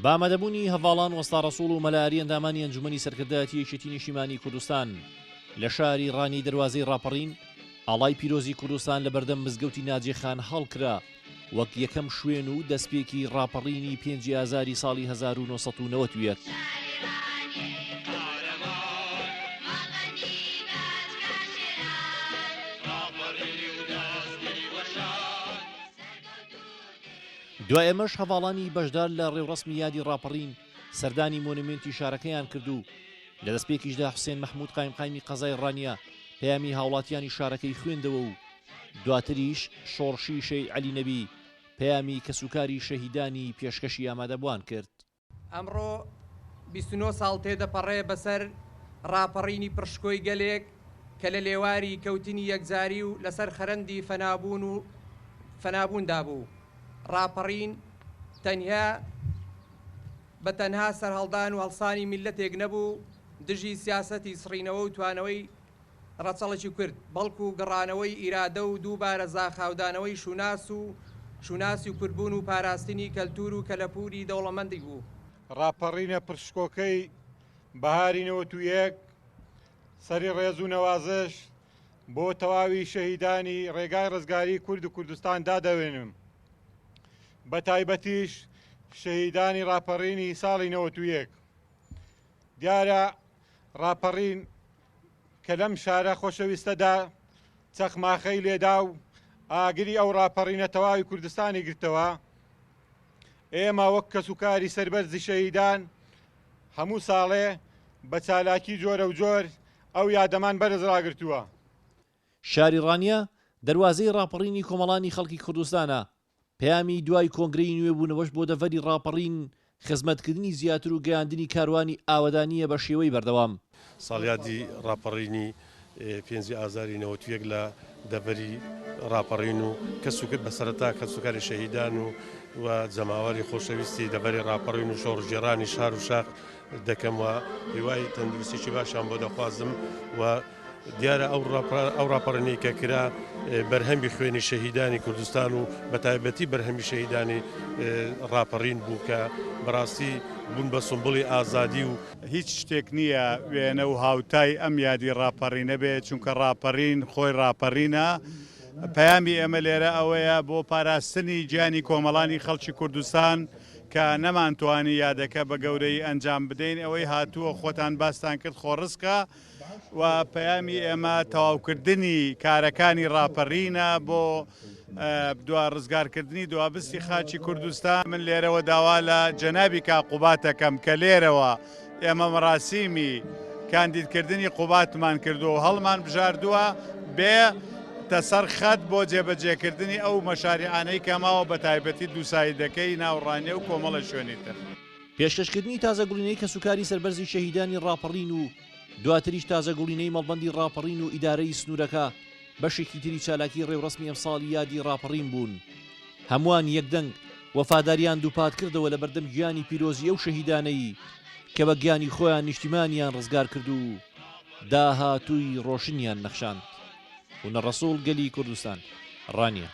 بامەدەبوونی هەڤاڵان وەستا ڕەسوڵ و مەلاری ئەندامانی ئەنجومەنی سەرکردایەتی یەکێتی نیشتیمانی کوردستان لە شاری ڕانی دەروازەی ڕاپەڕین ئاڵای پیرۆزی کوردستان لە بەردەم مزگەوتی ناجێخان هەڵکرا وەک یەکەم شوێن و دەستپێکی ڕاپەڕینی 5 ئازاری ساڵی 1990. دوای ئەمەش هەڤاڵانی بەشدار لە ڕێوڕەسمی یادی ڕاپەڕین سەردانی مۆنومێنتی شارەکەیان کردو. لە دەستپێکیشدا حوسێن مەحموود قایمقایمی قەزای ڕانیە پەیامی هاوڵاتیانی شارەکەی خوێندەوە و دواتریش شۆڕشی شەی عەلی نەبی پەیامی کەسوکاری شەهیدانی پێشکەشی ئامادەبوان کرد. ئەمڕۆ 29 ساڵ تێدەپەڕێ بەسەر ڕاپەڕینی پڕشکۆی گەلێک کە لە لێواری کەوتنی یەکجاری و لەسەر خەرەندی فەنابووندا بوو. ڕاپەڕین بە تەنها سەرهەڵدان و هەڵسانی میلەتێک نەبوو دژی سیاسەتی سڕینەوە و توانەوەی ڕەچەڵێکی کورد، بەڵکو و گەڕانەوەی ئیرادە و دووبارە زاخاودانەوەی شوناسی و کوردبوون و پاراستنی کەلتور و کەلەپوری دەوڵەمەندی بوو. ڕاپەڕینە پرشکۆکەی بەهاری 91 سەری ڕێز و نەوازش بۆ تەواوی شەهیدانی ڕێگای ڕزگاری کورد و کوردستان دادەوێنم. بە تایبەتیش شەهیدانی ڕاپەڕینی ساڵی 91. دیارە ڕاپەڕین کە لەم شارە خۆشەویستەدا چەخماخەی لێدا و ئاگری ئەو ڕاپەڕینە تەواوی کوردستانی گرتەوە. ئێمە وەک کەسوکاری سەربەرزی شەهیدان هەموو ساڵێ بە چالاکی جۆرە و جۆر ئەو یادەمان بەرز ڕاگرتووە. شاری ڕانیە دەروازەی ڕاپەڕینی کۆمەڵانی خەڵکی کوردستانە. پەیامی دوای کۆنگرەی نوێبوونەوەش بۆ دەڤەری ڕاپەڕین خزمەتکردنی زیاتر و گەیاندنی کاروانی ئاوەدانیە بە شێوەی بەردەوام. ساڵیادی ڕاپەڕینی 5 ئازاری 91 لە دەڤەری ڕاپەڕین و کەسوکرد بەسەرەتا کەسوکاری شەهیدان و جەماوەری خۆشەویستی دەڤەری ڕاپەڕین و شۆڕژێڕانی شار و شاخ دەکەمەوە. هیوای تەندروستیی باشان بۆ دەخوازم و دیارە ئەو ڕاپەڕینی کە کرا بەرهەمی خوێنی شەهیدانی کوردستان و بە تایبەتی بەرهەمی شەهیدانی ڕاپەڕین بوو کە بەڕاستی بوون بە سمبڵی ئازادی و هیچ شتێک نییە وێنە و هاوتای ئەم یادی ڕاپەڕینە بێت، چونکە ڕاپەڕین خۆی ڕاپەڕینە. پەیامی ئەمە لێرە ئەوەیە بۆ پاراستنی گیانی کۆمەڵانی خەڵکی کوردستان کە نەمانتوانی یادەکە بە گەورەی ئەنجام بدەین. ئەوەی هاتووە خۆتان باستان کرد خۆڕسکە و پەیامی ئێمە تەواوکردنی کارەکانی ڕاپەڕینە بۆ دوا ڕزگارکردنی دوابستی خاچی کوردستان. من لێرەوە داوا لە جەنابی کاقوبات دەکەم کە لێرەوە ئێمە مەراسیمی کاندیدکردنی قوباتمان کردو و هەڵمان بژاردووە بێ تەسەر خەت بۆ جێبەجێکردنی ئەو مەشاریعانەی کەماوە بە تایبەتی دووسایدەکەی ناوڕانیە و کۆمەڵە شوێنی تر. پێشکەشکردنی تازەگوڵینەی کەسوکاری سەربەرزی شەهیدانی ڕاپەڕین و دواتریش تازەگوڵینەی مەڵبەندی ڕاپەڕین و ئیدارەی سنوورەکە بەشێکی تری چالاکی ڕێوڕەسمی ئەم ساڵی یادی ڕاپەڕین بوون. هەمووان یەکدەنگ وەفاداریان دووپات کردەوە لە بەردەم گیانی پیرۆزی ئەو شەهیدانەی کە بە گیانی خۆیان نیشتیمانیان ڕزگار کرد و داهاتووی ڕۆشنیان نەخشاند. هونەر ڕەسوڵ گەلی کوردستان ڕانیە.